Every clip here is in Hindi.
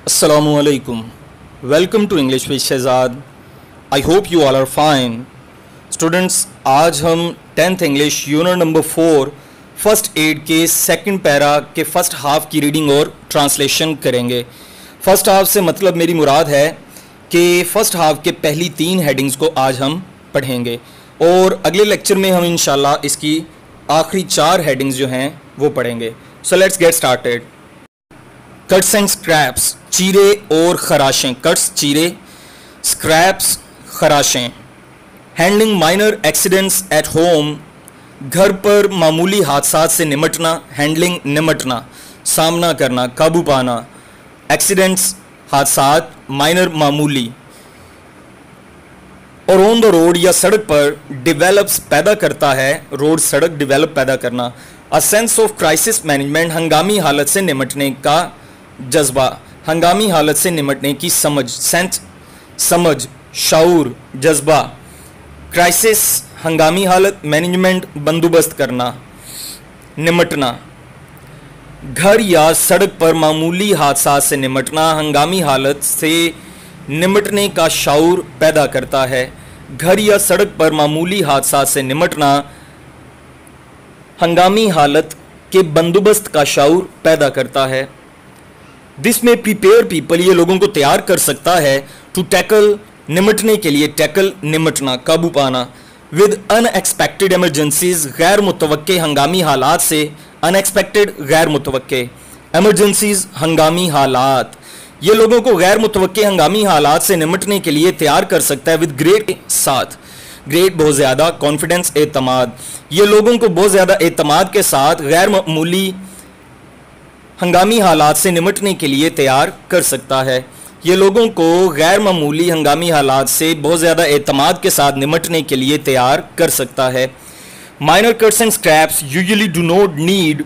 Assalamualaikum. Welcome to English with Shehzad. I hope you all are fine. Students, आज हम 10th English unit number 4 first aid के सेकंड पैरा के फर्स्ट हाफ की रीडिंग और ट्रांसलेशन करेंगे। फर्स्ट हाफ से मतलब मेरी मुराद है कि फर्स्ट हाफ के पहली 3 हेडिंग्स को आज हम पढ़ेंगे और अगले लेक्चर में हम इंशाल्लाह इसकी आखिरी 4 हेडिंग्स जो हैं वो पढ़ेंगे। So let's get started. Cuts and scrapes, चीरे और खराशें। कट्स चीरे, स्क्रैप्स खराशें। Handling minor accidents at home, घर पर मामूली हादसात से निमटना। हैंडलिंग निमटना, सामना करना, काबू पाना। एक्सीडेंट्स हादसात, माइनर मामूली। और ऑन द रोड या सड़क पर डिवेलप्स पैदा करता है। रोड सड़क डेवलप पैदा करना। A sense of crisis management, हंगामी हालत से निमटने का जज्बा। हंगामी हालत से निमटने की समझ, सेंस समझ, शाऊर, जज्बा। क्राइसिस हंगामी हालत, मैनेजमेंट बंदोबस्त करना, निमटना। घर या सड़क पर मामूली हादसा से निमटना हंगामी हालत से निमटने का शाऊर पैदा करता है। घर या सड़क पर मामूली हादसा से निमटना हंगामी हालत के बंदोबस्त का शाऊर पैदा करता है। दिस में प्रिपेयर पीपल, ये लोगों को तैयार कर सकता है। टू टैकल, निमटने के लिए। टैकल निमटना, काबू पाना। विद अनएक्सपेक्टेड एमरजेंसीज, गैर मुतवक्के हंगामी हालात से। अनएक्सपेक्टेड गैर मुतवक्के, एमरजेंसीज हंगामी हालात। ये लोगों को गैर मुतवक्के हंगामी हालात से निमटने के लिए तैयार कर सकता है। विद ग्रेट के साथ, ग्रेट बहुत ज़्यादा, कॉन्फिडेंस एतमाद। ये लोगों को बहुत ज़्यादा एतमाद के साथ गैर मामूली हंगामी हालात से निमटने के लिए तैयार कर सकता है। ये लोगों को गैर मामूली हंगामी हालात से बहुत ज़्यादा एतमाद के साथ निमटने के लिए तैयार कर सकता है। Minor cuts and scraps usually do not need,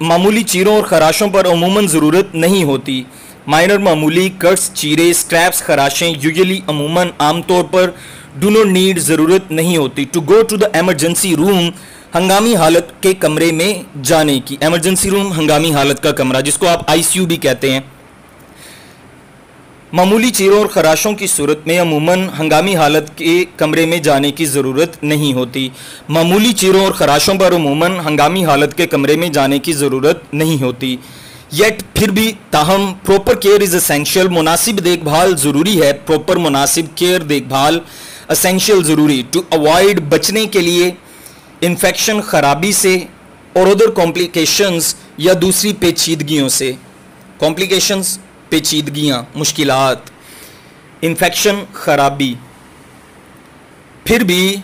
मामूली चीरों और खराशों पर अमूमन ज़रूरत नहीं होती। माइनर मामूली, कट्स चीरे, स्क्रैप्स खराशें, यूजुअली अमूमन, आमतौर पर, डू नॉट नीड ज़रूरत नहीं होती। To go to the emergency room, हंगामी हालत के कमरे में जाने की। एमरजेंसी रूम हंगामी हालत का कमरा, जिसको आप आईसीयू भी कहते हैं। मामूली चीरों और खराशों की सूरत में अमूमन हंगामी हालत के कमरे में जाने की ज़रूरत नहीं होती। मामूली चीरों और खराशों पर अमूमन हंगामी हालत के कमरे में जाने की ज़रूरत नहीं होती। येट, फिर भी, ताहम, प्रॉपर केयर इज़ एसेंशियल, मुनासिब देखभाल ज़रूरी है। प्रॉपर, मुनासिब, केयर देखभाल, एसेंशियल ज़रूरी। टू अवॉइड, बचने के लिए। इन्फेक्शन खराबी से और अदर कॉम्प्लिकेशंस या दूसरी पेचीदगियों से। कॉम्प्लिकेशंस पेचीदगियाँ, मुश्किलात। इन्फेक्शन खराबी। फिर भी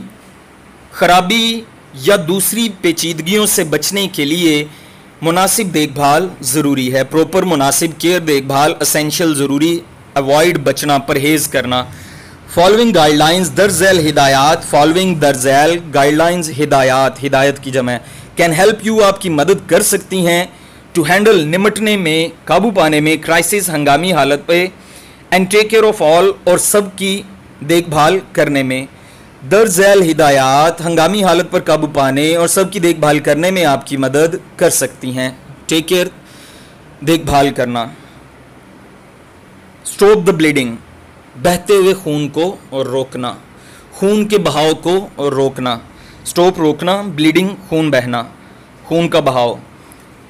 खराबी या दूसरी पेचीदगियों से बचने के लिए मुनासिब देखभाल ज़रूरी है। प्रॉपर, मुनासिब, केयर देखभाल, एसेंशियल ज़रूरी, अवॉइड बचना, परहेज़ करना। फॉलोइंग गाइडलाइंस, दरज़ैल हिदायत। फॉलोइंग दरज़ैल गाइडलाइंस, हिदायत, हिदायत की जमा। कैन हेल्प यू, आपकी मदद कर सकती हैं। टू हैंडल, निमटने में, काबू पाने में। क्राइसिस, हंगामी हालत पे। And take care of all, और सब की देखभाल करने में। दरज़ैल हिदायत, हंगामी हालत पर काबू पाने और सब की देखभाल करने में आपकी मदद कर सकती हैं। टेक केयर, देखभाल करना। स्टॉप द ब्लीडिंग, बहते हुए खून को और रोकना। खून के बहाव को और रोकना। स्टॉप, रोकना। ब्लीडिंग, खून बहना, खून का बहाव,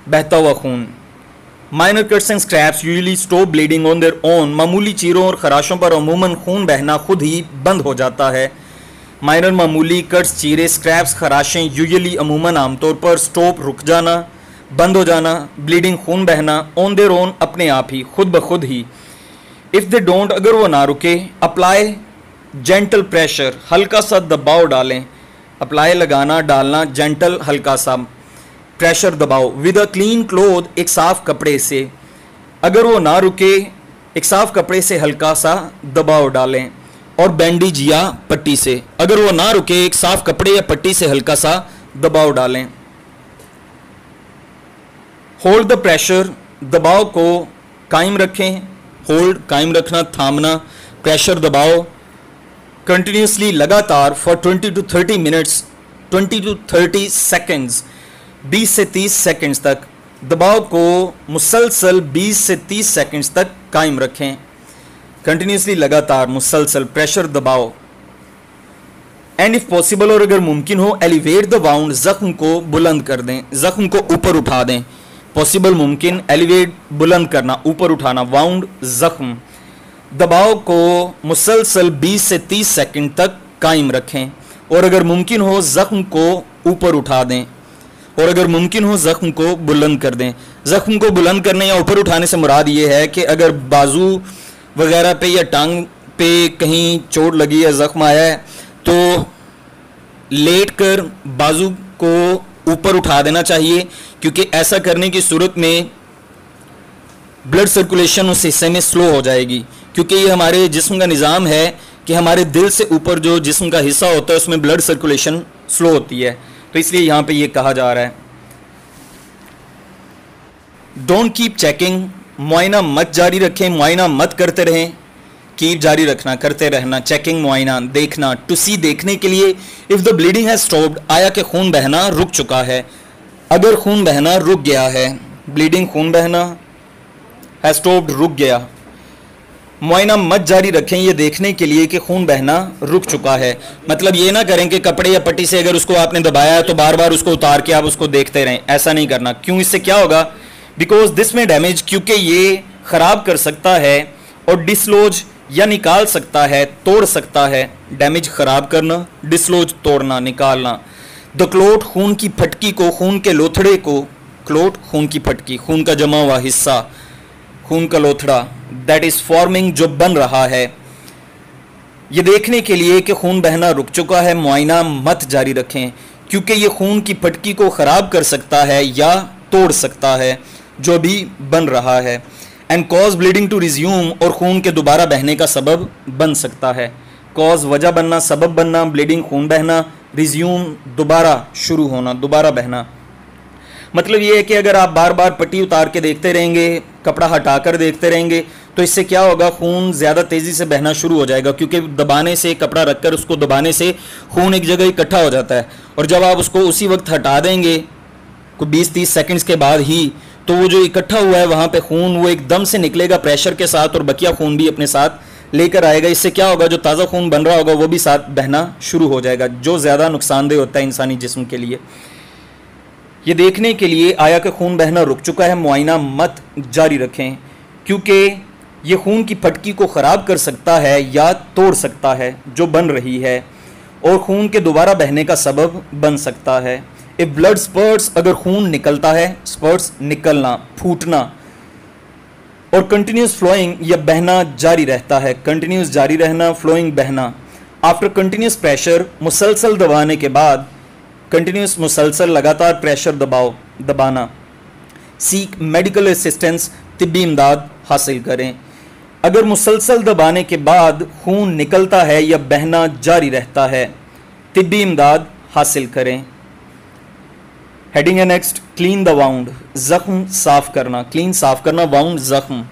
बहता हुआ खून। Minor cuts and scraps usually stop bleeding on their own, मामूली चीरों और खराशों पर अमूमन खून बहना खुद ही बंद हो जाता है। माइनर मामूली, कट्स चीरे, स्क्रैप्स खराशें, यूजुअली अमूमन, आमतौर पर। स्टॉप, रुक जाना, बंद हो जाना। ब्लीडिंग, खून बहना। ऑन देयर ओन, अपने आप ही, खुद ब खुद ही। इफ़ दे डोंट, अगर वो ना रुके। अप्लाई जेंटल प्रेशर, हल्का सा दबाव डालें। अप्लाई लगाना, डालना। जेंटल, हल्का सा। प्रेशर, दबाव। विद अ क्लीन क्लोथ, एक साफ कपड़े से। अगर वो ना रुके, एक साफ कपड़े से हल्का सा दबाव डालें। और बैंडेज या पट्टी से। अगर वो ना रुके, एक साफ कपड़े या पट्टी से हल्का सा दबाव डालें। होल्ड द प्रेशर, दबाव को कायम रखें। होल्ड, कायम रखना, थामना। प्रेशर, दबाव। कंटिन्यूसली, लगातार। For 20 to 30 minutes, 20 to 30 seconds, 20 से 30 सेकेंड्स तक। दबाव को मुसलसल 20 से 30 सेकंड्स तक कायम रखें। कंटिन्यूसली, लगातार, मुसलसल प्रेशर दबाव। एंड इफ पॉसिबल, और अगर मुमकिन हो, एलिवेट द वाउंड, जख्म को बुलंद कर दें, जख्म को ऊपर उठा दें। पॉसिबल, मुमकिन, एलिवेट बुलंद करना, ऊपर उठाना, वाउंड जख्म। दबाव को मुसलसल 20 से 30 सेकंड तक कायम रखें, और अगर मुमकिन हो जख्म को ऊपर उठा दें, और अगर मुमकिन हो जख्म को बुलंद कर दें। जख्म को बुलंद करने या ऊपर उठाने से मुराद ये है कि अगर बाजू वगैरह पे या टांग पे कहीं चोट लगी है, जख्म आया है, तो लेट कर बाजू को ऊपर उठा देना चाहिए, क्योंकि ऐसा करने की सूरत में ब्लड सर्कुलेशन उस हिस्से में स्लो हो जाएगी, क्योंकि ये हमारे जिस्म का निज़ाम है कि हमारे दिल से ऊपर जो जिस्म का हिस्सा होता है उसमें ब्लड सर्कुलेशन स्लो होती है, तो इसलिए यहाँ पे ये कहा जा रहा है। डोंट कीप चेकिंग, मुआयना मत जारी रखें, मुआयना मत करते रहें। कीप जारी रखना, करते रहना, चेकिंग मुआयना, देखना, टू सी देखने के लिए। If the bleeding has stopped, आया कि खून बहना रुक चुका है। अगर खून बहना रुक गया है, ब्लीडिंग खून बहना, हैज स्टॉप्ड रुक गया। मुआयना मत जारी रखें ये देखने के लिए कि खून बहना रुक चुका है। मतलब ये ना करें कि कपड़े या पट्टी से अगर उसको आपने दबाया है तो बार बार उसको उतार के आप उसको देखते रहें, ऐसा नहीं करना। क्यों? इससे क्या होगा? बिकॉज दिस में डैमेज, क्योंकि ये ख़राब कर सकता है और डिसलोज या निकाल सकता है, तोड़ सकता है। डैमेज ख़राब करना, डिसलोज तोड़ना, निकालना। द क्लोट, खून की फटकी को, खून के लोथड़े को। क्लोट, खून की फटकी, खून का जमा हुआ हिस्सा, खून का लोथड़ा। दैट इज़ फॉर्मिंग, जो बन रहा है। ये देखने के लिए कि खून बहना रुक चुका है, मुआयना मत जारी रखें, क्योंकि ये खून की फटकी को ख़राब कर सकता है या तोड़ सकता है जो भी बन रहा है। And cause bleeding to resume, और खून के दोबारा बहने का सबब बन सकता है। कॉज वजह बनना, सबब बनना, ब्लीडिंग खून बहना, रिज्यूम दोबारा शुरू होना, दोबारा बहना। मतलब ये है कि अगर आप बार बार पट्टी उतार के देखते रहेंगे, कपड़ा हटाकर देखते रहेंगे, तो इससे क्या होगा? खून ज़्यादा तेज़ी से बहना शुरू हो जाएगा, क्योंकि दबाने से, कपड़ा रखकर उसको दबाने से खून एक जगह इकट्ठा हो जाता है। और जब आप उसको उसी वक्त हटा देंगे कोई 20-30 सेकंड्स के बाद ही, तो वो जो इकट्ठा हुआ है वहाँ पे खून, वो एकदम से निकलेगा प्रेशर के साथ, और बकिया खून भी अपने साथ लेकर आएगा। इससे क्या होगा? जो ताज़ा खून बन रहा होगा वो भी साथ बहना शुरू हो जाएगा, जो ज़्यादा नुकसानदेह होता है इंसानी जिस्म के लिए। ये देखने के लिए आया कि खून बहना रुक चुका है, मुआयना मत जारी रखें, क्योंकि ये खून की फटकी को ख़राब कर सकता है या तोड़ सकता है जो बन रही है, और खून के दोबारा बहने का सबब बन सकता है। इफ ब्लड स्पर्ट्स, अगर खून निकलता है, स्पर्ट्स निकलना, फूटना, और कंटिन्यूस फ्लोइंग, या बहना जारी रहता है, कंटिन्यूस जारी रहना, फ्लोइंग बहना। आफ्टर कंटिन्यूस प्रेशर, मुसलसल दबाने के बाद, कंटिन्यूस मुसलसल लगातार प्रेशर दबाना। सीक मेडिकल असिस्टेंस, तिब्बी इमदाद हासिल करें। अगर मुसलसल दबाने के बाद खून निकलता है या बहना जारी रहता है, तिब्बी इमदाद हासिल करें। हेडिंग है नेक्स्ट, क्लीन द वाउंड, जख्म साफ करना, क्लीन साफ करना, वाउंड जख्म।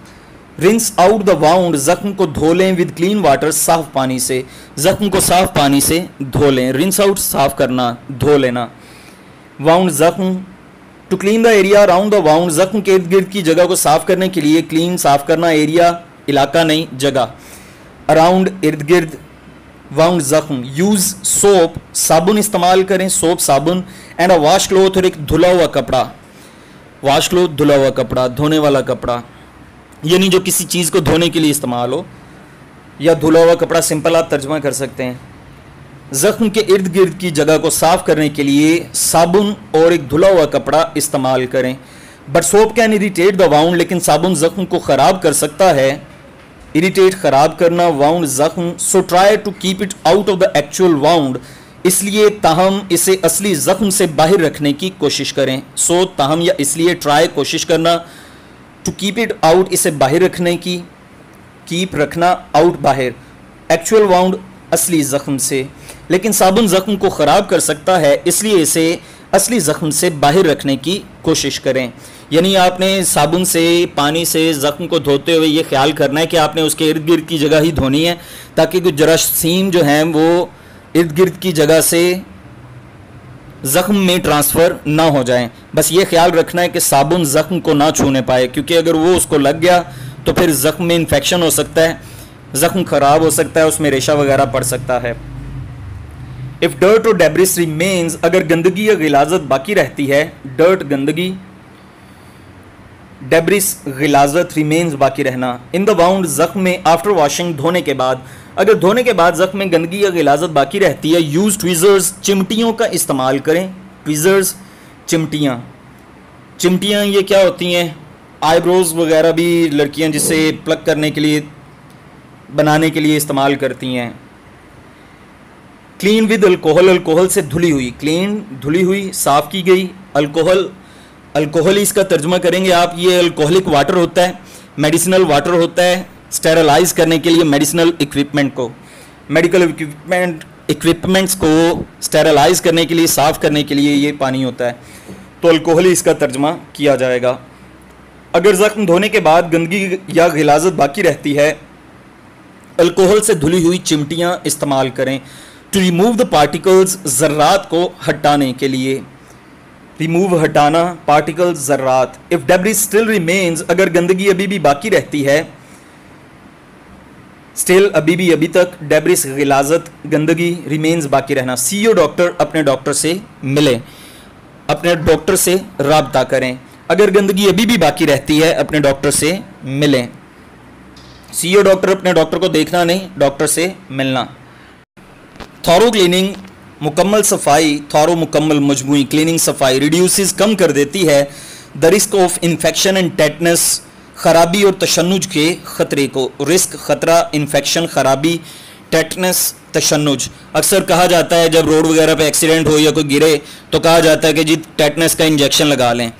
रिंस आउट द वाउंड, जख्म को धो लें विद क्लीन वाटर, साफ पानी से, जख्म को साफ पानी से धो लें। रिंस आउट, साफ करना, धो लेना। वाउंड जख्म, to clean the area around the wound, जख्म के इर्द गिर्द की जगह को साफ करने के लिए, क्लीन साफ करना, एरिया इलाका नहीं जगह, अराउंड इर्द गिर्द, वाउंड जख्म। यूज सोप, साबुन इस्तेमाल करें, सोप साबुन। एंड अ वॉश क्लोथ, और एक धुला हुआ कपड़ा, वॉश क्लोथ धुला हुआ कपड़ा, धोने वाला कपड़ा, यानी जो किसी चीज़ को धोने के लिए इस्तेमाल हो, या धुला हुआ कपड़ा सिंपल आप तर्जमा कर सकते हैं। जख्म के इर्द गिर्द की जगह को साफ करने के लिए साबुन और एक धुला हुआ कपड़ा इस्तेमाल करें। But soap can irritate the wound, लेकिन साबुन जख्म को ख़राब कर सकता है। इरिटेट, ख़राब करना, वाउंड जख्म। So try to keep it out of the actual wound, इसलिए ताहम इसे असली जख्म से बाहर रखने की कोशिश करें। सो ताहम या इसलिए, ट्राई कोशिश करना, टू कीप इट आउट इसे बाहर रखने की, कीप रखना, आउट बाहर, एक्चुअल वाउंड असली जख्म से। लेकिन साबुन जख्म को ख़राब कर सकता है, इसलिए इसे असली जख्म से बाहर रखने की कोशिश करें। यानी आपने साबुन से, पानी से जख्म को धोते हुए ये ख्याल करना है कि आपने उसके इर्द गिर्द की जगह ही धोनी है, ताकि कुछ जरासीम जो हैं वो इर्द गिर्द की जगह से ज़ख्म में ट्रांसफ़र ना हो जाएं। बस ये ख्याल रखना है कि साबुन ज़ख्म को ना छूने पाए, क्योंकि अगर वो उसको लग गया तो फिर ज़ख्म में इन्फेक्शन हो सकता है, ज़ख्म ख़राब हो सकता है, उसमें रेशा वगैरह पड़ सकता है। इफ़ डर्ट और डेब्रिस रिमेन्स, अगर गंदगी या गिलाजत बाकी रहती है, डर्ट गंदगी, डेब्रिस गिलाजत, रिमेन्स बाकी रहना। इन द वाउंड, ज़ख्म में, आफ्टर वॉशिंग, धोने के बाद, अगर धोने के बाद ज़ख्म में गंदगी या गिलाजत बाकी रहती है, यूज़ ट्विज़र्स, चिमटियों का इस्तेमाल करें। ट्विज़र्स, चिमटियाँ, चिमटियाँ ये क्या होती हैं? आईब्रोज़ वगैरह भी लड़कियाँ जिसे प्लग करने के लिए, बनाने के लिए इस्तेमाल करती हैं। क्लीन विद अल्कोहल, अल्कोहल से धुली हुई, क्लीन धुली हुई, साफ़ की गई। अल्कोहल, अल्कोहल ही इसका तर्जुमा करेंगे आप, ये अल्कोहलिक वाटर होता है, मेडिसिनल वाटर होता है, स्टेरलाइज करने के लिए मेडिसिनल इक्विपमेंट को, मेडिकल इक्विपमेंट्स को स्टेरलाइज करने के लिए, साफ़ करने के लिए ये पानी होता है, तो अल्कोहल ही इसका तर्जुमा किया जाएगा। अगर ज़ख्म धोने के बाद गंदगी या गिलाजत बाकी रहती है, अल्कोहल से धुली हुई चिमटियाँ इस्तेमाल करें। टू रिमूव द पार्टिकल्स, ज़र्रात को हटाने के लिए, रिमूव हटाना, पार्टिकल्स ज़र्रात। इफ़ डेब्रिस स्टिल रिमेन्स, अगर गंदगी अभी भी बाकी रहती है, स्टिल अभी भी, अभी तक, डेब्रिस गिलाजत, गंदगी, रिमेन्स बाकी रहना। सी योर डॉक्टर, अपने डॉक्टर से मिलें, अपने डॉक्टर से राब्ता करें। अगर गंदगी अभी भी बाकी रहती है, अपने डॉक्टर से मिलें। सी योर डॉक्टर, अपने डॉक्टर को देखना नहीं, डॉक्टर से मिलना। थॉरो क्लीनिंग, मुकम्मल सफाई, थॉरो मुकम्मल मजमूई क्लीनिंग सफाई, रिड्यूसेस कम कर देती है the risk of infection and tetanus, खराबी और तशन्नुज के ख़तरे को। रिस्क, ख़तरा, इन्फेक्शन, खराबी, टेटनस, तशन्नुज। अक्सर कहा जाता है जब रोड वगैरह पे एक्सीडेंट हो या कोई गिरे तो कहा जाता है कि जी टेटनस का इंजेक्शन लगा लें।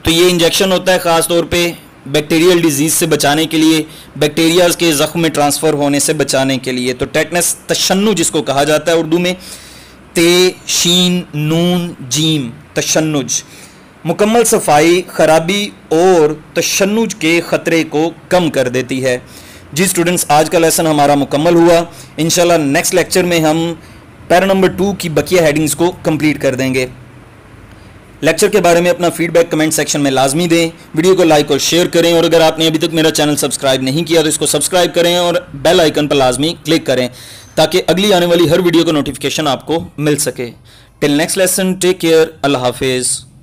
तो ये इंजेक्शन होता है ख़ास तौर पे बैक्टीरियल डिजीज़ से बचाने के लिए, बैक्टीरियाज के ज़ख्म में ट्रांसफ़र होने से बचाने के लिए। तो टेटनस, तशन्नुज जिसको कहा जाता है उर्दू में, ते, शीन, नून, जीम, तशन्नुज। मुकम्मल सफाई खराबी और तशन्नुज के ख़तरे को कम कर देती है। जी स्टूडेंट्स, आज का लेसन हमारा मुकम्मल हुआ। इंशाल्लाह नेक्स्ट लेक्चर में हम पैरा नंबर 2 की बकिया हेडिंग्स को कंप्लीट कर देंगे। लेक्चर के बारे में अपना फीडबैक कमेंट सेक्शन में लाजमी दें, वीडियो को लाइक और शेयर करें, और अगर आपने अभी तक मेरा चैनल सब्सक्राइब नहीं किया तो इसको सब्सक्राइब करें और बेल आइकन पर लाजमी क्लिक करें ताकि अगली आने वाली हर वीडियो का नोटिफिकेशन आपको मिल सके। Till next lesson, take care, अल्लाह हाफिज़।